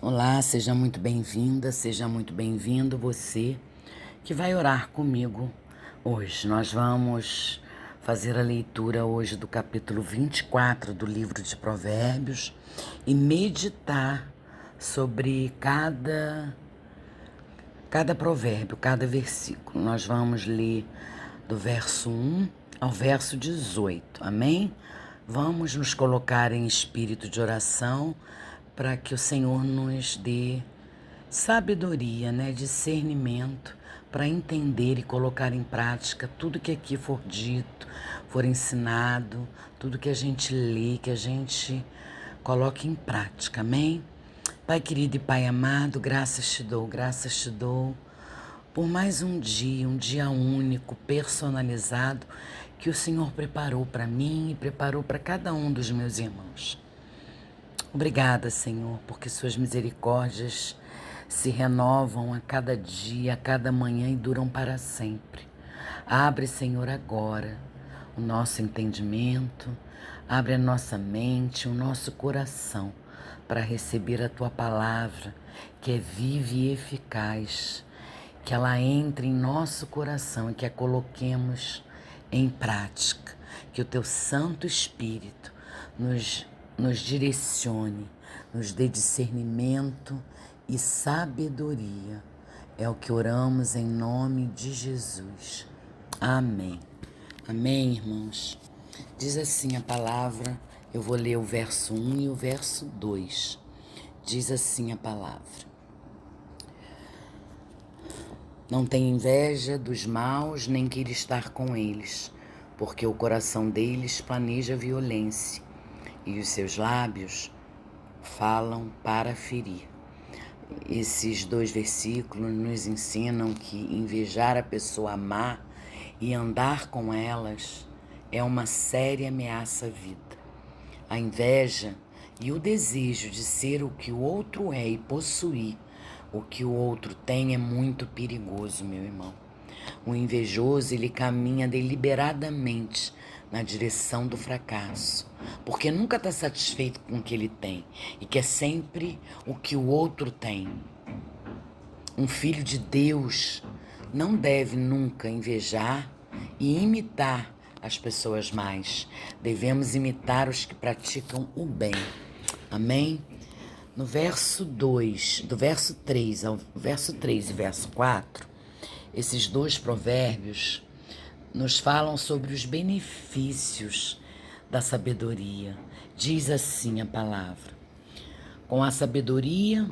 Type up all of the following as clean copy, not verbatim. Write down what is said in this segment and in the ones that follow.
Olá, seja muito bem-vinda, seja muito bem-vindo você que vai orar comigo hoje. Nós vamos fazer a leitura hoje do capítulo 24 do livro de Provérbios e meditar sobre cada provérbio, cada versículo. Nós vamos ler do verso 1 ao verso 18, amém? Vamos nos colocar em espírito de oração para que o Senhor nos dê sabedoria, discernimento para entender e colocar em prática tudo que aqui for dito, for ensinado, tudo que a gente lê, que a gente coloque em prática, amém? Pai querido e Pai amado, graças te dou por mais um dia único, personalizado, que o Senhor preparou para mim e preparou para cada um dos meus irmãos. Obrigada, Senhor, porque suas misericórdias se renovam a cada dia, a cada manhã e duram para sempre. Abre, Senhor, agora o nosso entendimento, abre a nossa mente, o nosso coração para receber a Tua palavra, que é viva e eficaz, que ela entre em nosso coração e que a coloquemos em prática, que o Teu Santo Espírito nos direcione, nos dê discernimento e sabedoria. É o que oramos em nome de Jesus. Amém. Amém, irmãos? Diz assim a palavra, eu vou ler o verso 1 e o verso 2. Diz assim a palavra: Não tenha inveja dos maus, nem queira estar com eles, porque o coração deles planeja violência e os seus lábios falam para ferir. Esses dois versículos nos ensinam que invejar a pessoa má e andar com elas é uma séria ameaça à vida. A inveja e o desejo de ser o que o outro é e possuir o que o outro tem é muito perigoso, meu irmão. O invejoso, ele caminha deliberadamente na direção do fracasso, porque nunca está satisfeito com o que ele tem e quer sempre o que o outro tem. Um filho de Deus não deve nunca invejar e imitar as pessoas más. Devemos imitar os que praticam o bem. Amém? No verso 2, do verso 3 ao verso 3 e verso 4, esses dois provérbios nos falam sobre os benefícios da sabedoria. Diz assim a palavra: com a sabedoria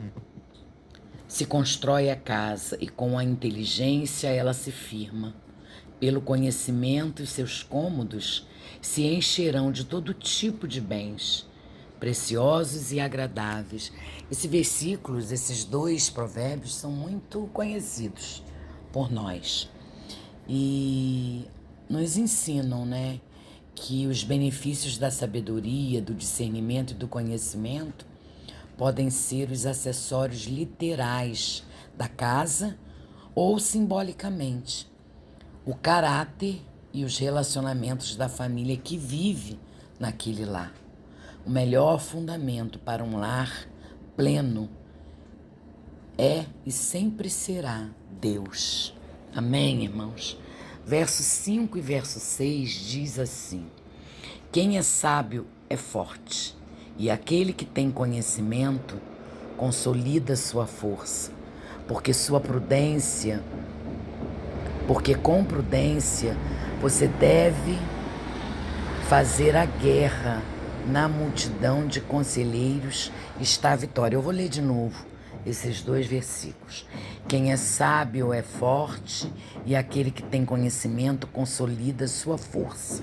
se constrói a casa e com a inteligência ela se firma. Pelo conhecimento os seus cômodos se encherão de todo tipo de bens preciosos e agradáveis. Esses dois provérbios são muito conhecidos por nós e nos ensinam, que os benefícios da sabedoria, do discernimento e do conhecimento podem ser os acessórios literais da casa ou simbolicamente o caráter e os relacionamentos da família que vive naquele lar. O melhor fundamento para um lar pleno é e sempre será Deus. Amém, irmãos? Verso 5 e verso 6 diz assim: quem é sábio é forte, e aquele que tem conhecimento consolida sua força, porque com prudência você deve fazer a guerra. Na multidão de conselheiros está a vitória. Eu vou ler de novo esses dois versículos. Quem é sábio é forte, e aquele que tem conhecimento consolida sua força.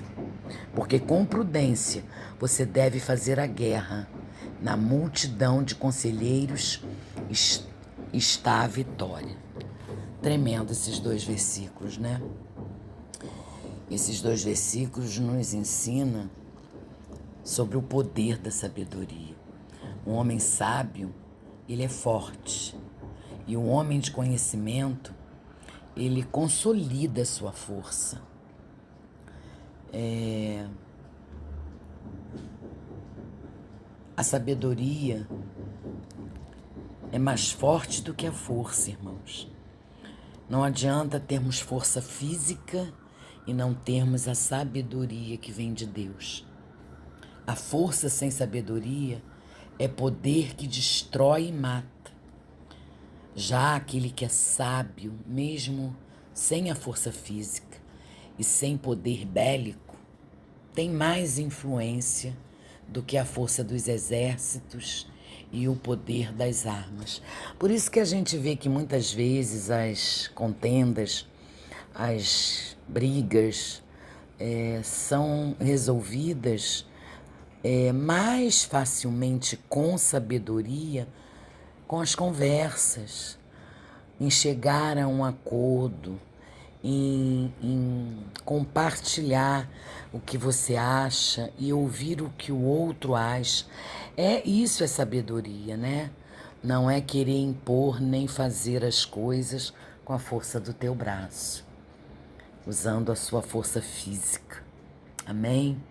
Porque com prudência você deve fazer a guerra. Na multidão de conselheiros está a vitória. Tremendo esses dois versículos, né? Esses dois versículos nos ensinam sobre o poder da sabedoria. Um homem sábio, ele é forte. E um homem de conhecimento, ele consolida a sua força. A sabedoria é mais forte do que a força, irmãos. Não adianta termos força física e não termos a sabedoria que vem de Deus. A força sem sabedoria é poder que destrói e mata. Já aquele que é sábio, mesmo sem a força física e sem poder bélico, tem mais influência do que a força dos exércitos e o poder das armas. Por isso que a gente vê que muitas vezes as contendas, as brigas são resolvidas mais facilmente com sabedoria, com as conversas, em chegar a um acordo, em compartilhar o que você acha e ouvir o que o outro acha. Isso é sabedoria, né? Não é querer impor nem fazer as coisas com a força do teu braço, usando a sua força física. Amém?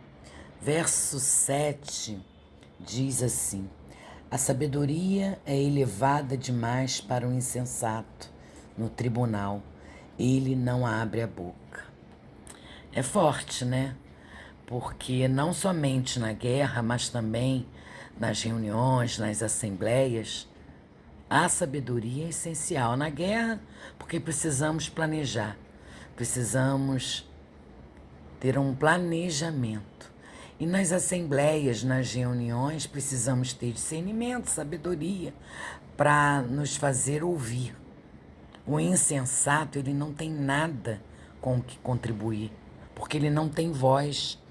Verso 7 diz assim: a sabedoria é elevada demais para o insensato no tribunal. Ele não abre a boca. É forte, né? Porque não somente na guerra, mas também nas reuniões, nas assembleias, a sabedoria é essencial. Na guerra, porque precisamos planejar, precisamos ter um planejamento. E nas assembleias, nas reuniões, precisamos ter discernimento, sabedoria, para nos fazer ouvir. O insensato, ele não tem nada com o que contribuir, porque ele não tem voz.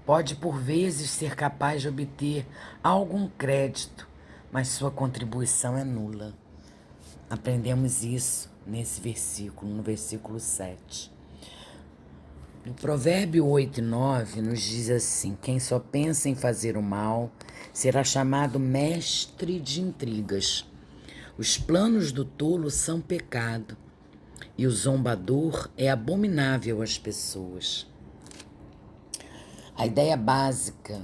Pode, por vezes, ser capaz de obter algum crédito, mas sua contribuição é nula. Aprendemos isso nesse versículo, no versículo 7. No Provérbio 8 e 9 nos diz assim: quem só pensa em fazer o mal será chamado mestre de intrigas. Os planos do tolo são pecado, e o zombador é abominável às pessoas. A ideia básica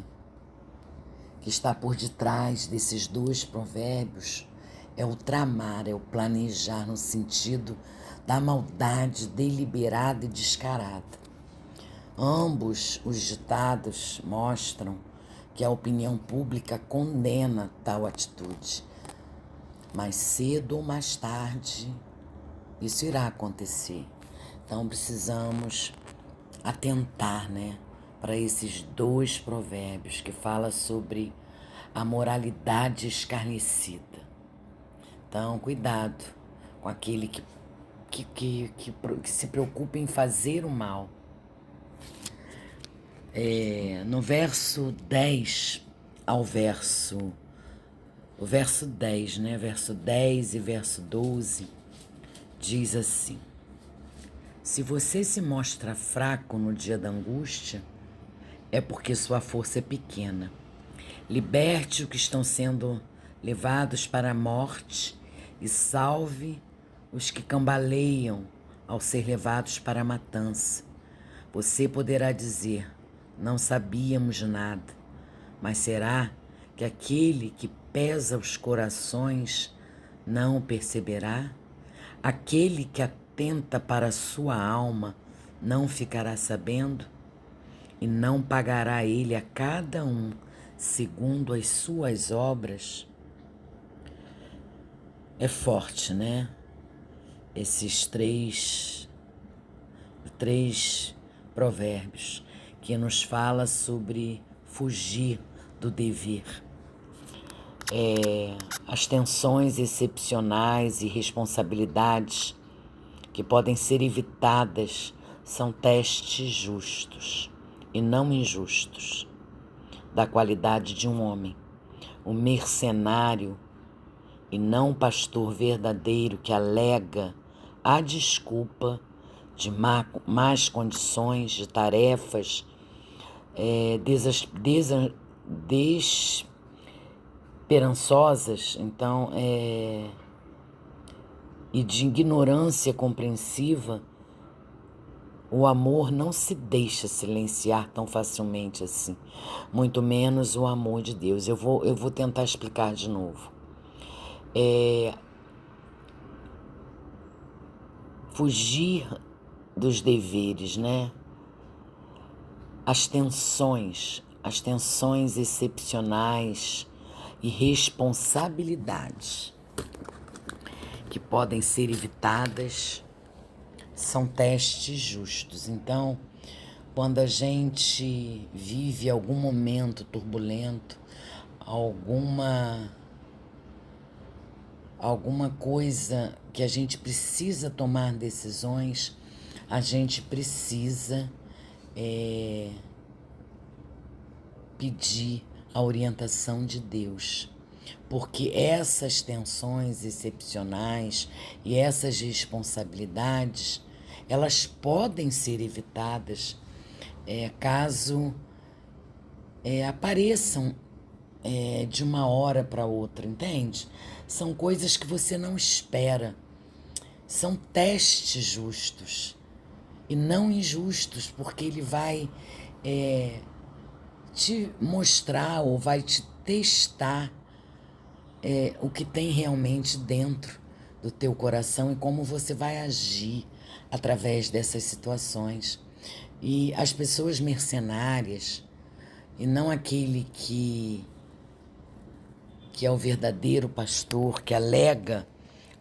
que está por detrás desses dois provérbios é o tramar, é o planejar, no sentido da maldade deliberada e descarada. Ambos os ditados mostram que a opinião pública condena tal atitude. Mais cedo ou mais tarde, isso irá acontecer. Então precisamos atentar, né, para esses dois provérbios que falam sobre a moralidade escarnecida. Então, cuidado com aquele que se preocupa em fazer o mal. No verso 10 ao o verso 10, né? Verso 10 e verso 12, diz assim: se você se mostra fraco no dia da angústia, é porque sua força é pequena. Liberte os que estão sendo levados para a morte e salve os que cambaleiam ao ser levados para a matança. Você poderá dizer: não sabíamos nada, mas será que aquele que pesa os corações não perceberá? Aquele que atenta para a sua alma não ficará sabendo? E não pagará ele a cada um segundo as suas obras? É forte, né? Esses três provérbios que nos fala sobre fugir do dever. As tensões excepcionais e responsabilidades que podem ser evitadas são testes justos e não injustos da qualidade de um homem. O mercenário e não o pastor verdadeiro que alega a desculpa de más condições, de tarefas desesperançosas, então, e de ignorância compreensiva, o amor não se deixa silenciar tão facilmente assim, muito menos o amor de Deus. Eu vou tentar explicar de novo. fugir dos deveres, né? As tensões excepcionais e responsabilidades que podem ser evitadas são testes justos. Então, quando a gente vive algum momento turbulento, alguma coisa que a gente precisa tomar decisões, a gente precisa pedir a orientação de Deus. Porque essas tensões excepcionais e essas responsabilidades, elas podem ser evitadas caso apareçam de uma hora para outra, entende? São coisas que você não espera. São testes justos e não injustos, porque ele vai te mostrar ou vai te testar o que tem realmente dentro do teu coração e como você vai agir através dessas situações. E as pessoas mercenárias, e não aquele que é o verdadeiro pastor, que alega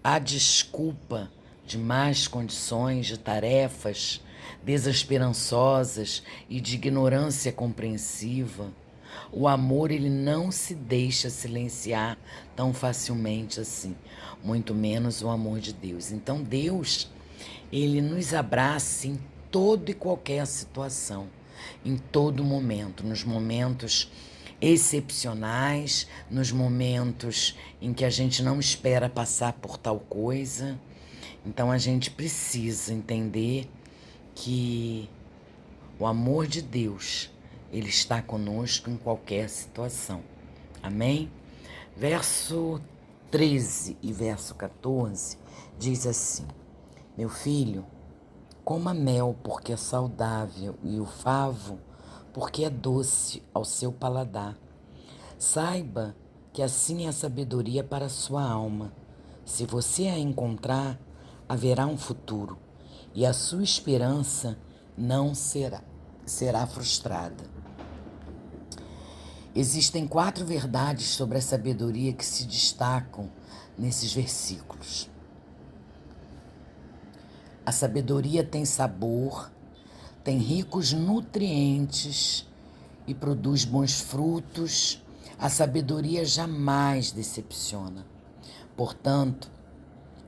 a desculpa de más condições, de tarefas desesperançosas e de ignorância compreensiva. O amor, ele não se deixa silenciar tão facilmente assim, muito menos o amor de Deus. Então Deus, ele nos abraça em toda e qualquer situação, em todo momento, nos momentos excepcionais, nos momentos em que a gente não espera passar por tal coisa. Então a gente precisa entender que o amor de Deus, ele está conosco em qualquer situação. Amém? Verso 13 e verso 14 diz assim: meu filho, coma mel porque é saudável e o favo porque é doce ao seu paladar. Saiba que assim é a sabedoria para a sua alma. Se você a encontrar, haverá um futuro e a sua esperança não será frustrada. Existem 4 verdades sobre a sabedoria que se destacam nesses versículos. A sabedoria tem sabor, tem ricos nutrientes e produz bons frutos. A sabedoria jamais decepciona. Portanto,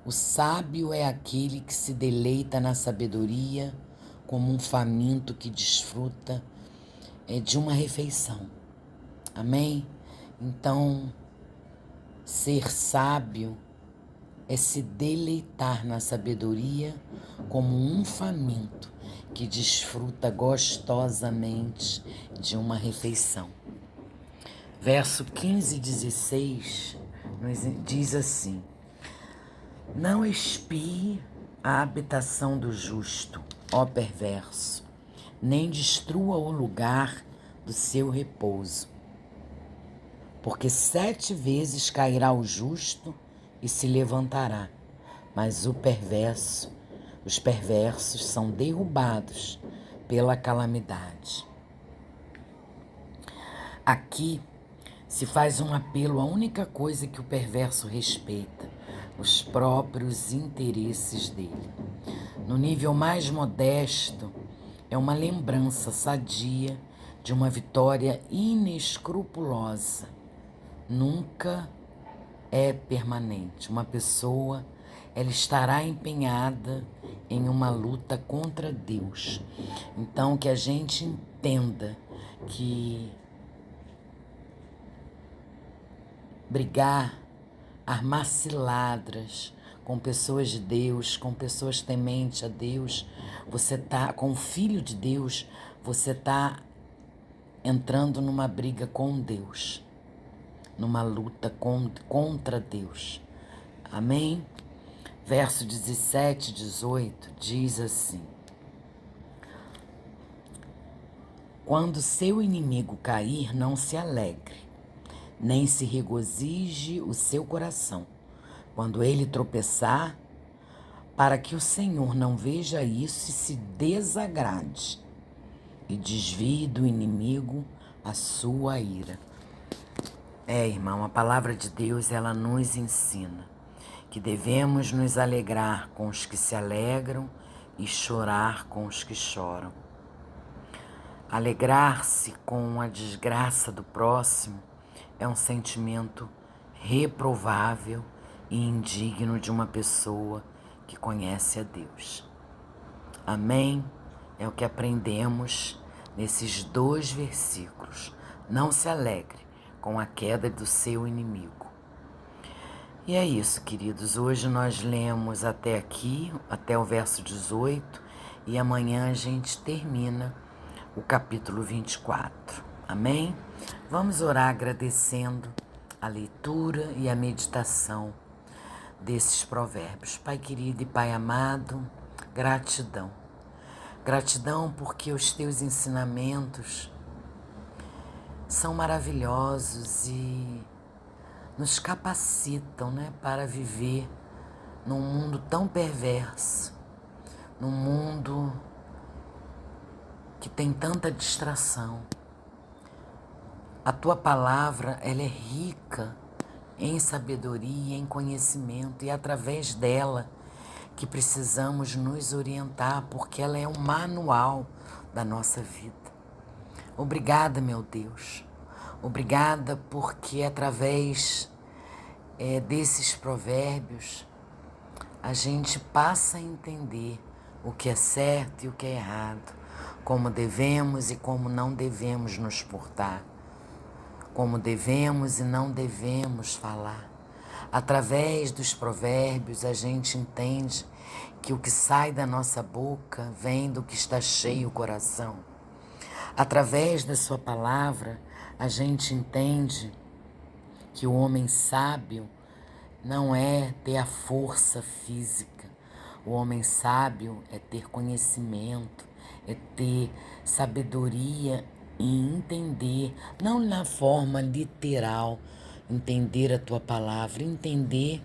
o sábio é aquele que se deleita na sabedoria como um faminto que desfruta de uma refeição. Amém? Então, ser sábio é se deleitar na sabedoria como um faminto que desfruta gostosamente de uma refeição. Verso 15 e 16 nos diz assim: não espie a habitação do justo, ó perverso, nem destrua o lugar do seu repouso. Porque 7 vezes cairá o justo e se levantará, mas os perversos são derrubados pela calamidade. Aqui se faz um apelo à única coisa que o perverso respeita: os próprios interesses dele. No nível mais modesto, é uma lembrança sadia de uma vitória inescrupulosa. Nunca é permanente. Uma pessoa, ela estará empenhada em uma luta contra Deus. Então, que a gente entenda que brigar, armar ciladas com pessoas de Deus, com pessoas tementes a Deus, você tá com o Filho de Deus, você tá entrando numa briga com Deus, numa luta contra Deus. Amém? Verso 17 e 18 diz assim: quando seu inimigo cair, não se alegre, nem se regozije o seu coração, quando ele tropeçar, para que o Senhor não veja isso e se desagrade e desvie do inimigo a sua ira. Irmão, a palavra de Deus, ela nos ensina que devemos nos alegrar com os que se alegram e chorar com os que choram. Alegrar-se com a desgraça do próximo é um sentimento reprovável e indigno de uma pessoa que conhece a Deus. Amém? É o que aprendemos nesses 2 versículos. Não se alegre com a queda do seu inimigo. E é isso, queridos. Hoje nós lemos até aqui, até o verso 18, e amanhã a gente termina o capítulo 24. Amém? Vamos orar agradecendo a leitura e a meditação desses provérbios. Pai querido e Pai amado, gratidão. Gratidão porque os teus ensinamentos são maravilhosos e nos capacitam, para viver num mundo tão perverso, num mundo que tem tanta distração. A tua palavra, ela é rica em sabedoria, em conhecimento, e é através dela que precisamos nos orientar, porque ela é um manual da nossa vida. Obrigada, meu Deus. Obrigada porque através desses provérbios a gente passa a entender o que é certo e o que é errado, como devemos e como não devemos nos portar, como devemos e não devemos falar. Através dos provérbios a gente entende que o que sai da nossa boca vem do que está cheio o coração. Através da sua palavra a gente entende que o homem sábio não é ter a força física. O homem sábio é ter conhecimento, é ter sabedoria e entender, não na forma literal, entender a tua palavra, entender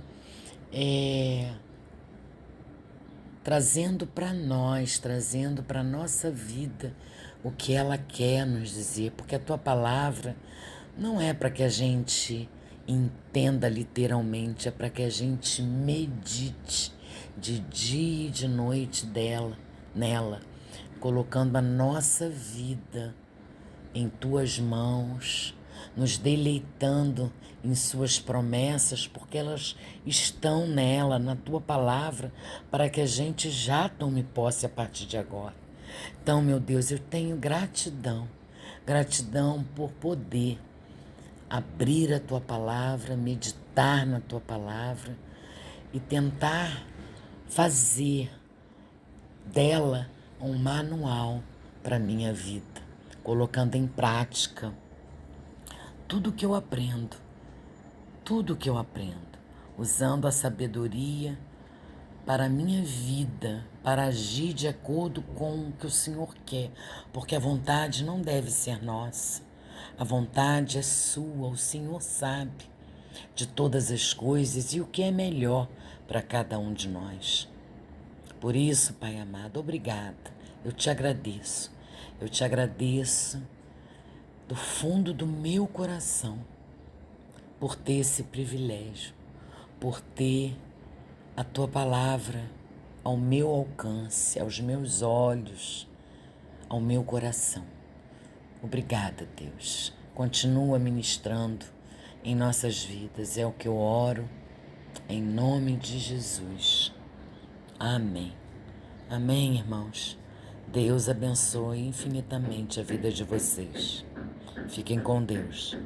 trazendo para nós, trazendo para a nossa vida o que ela quer nos dizer, porque a tua palavra não é para que a gente entenda literalmente, é para que a gente medite de dia e de noite nela, colocando a nossa vida em tuas mãos, nos deleitando em suas promessas, porque elas estão nela, na tua palavra, para que a gente já tome posse a partir de agora. Então, meu Deus, eu tenho gratidão por poder abrir a tua palavra, meditar na tua palavra e tentar fazer dela um manual para a minha vida, colocando em prática tudo que eu aprendo, usando a sabedoria para a minha vida, para agir de acordo com o que o Senhor quer, porque a vontade não deve ser nossa, a vontade é sua, o Senhor sabe de todas as coisas e o que é melhor para cada um de nós. Por isso, Pai amado, obrigada, eu te agradeço do fundo do meu coração por ter esse privilégio, por ter a tua palavra ao meu alcance, aos meus olhos, ao meu coração. Obrigada, Deus. Continua ministrando em nossas vidas. É o que eu oro, em nome de Jesus. Amém. Amém, irmãos. Deus abençoe infinitamente a vida de vocês. Fiquem com Deus.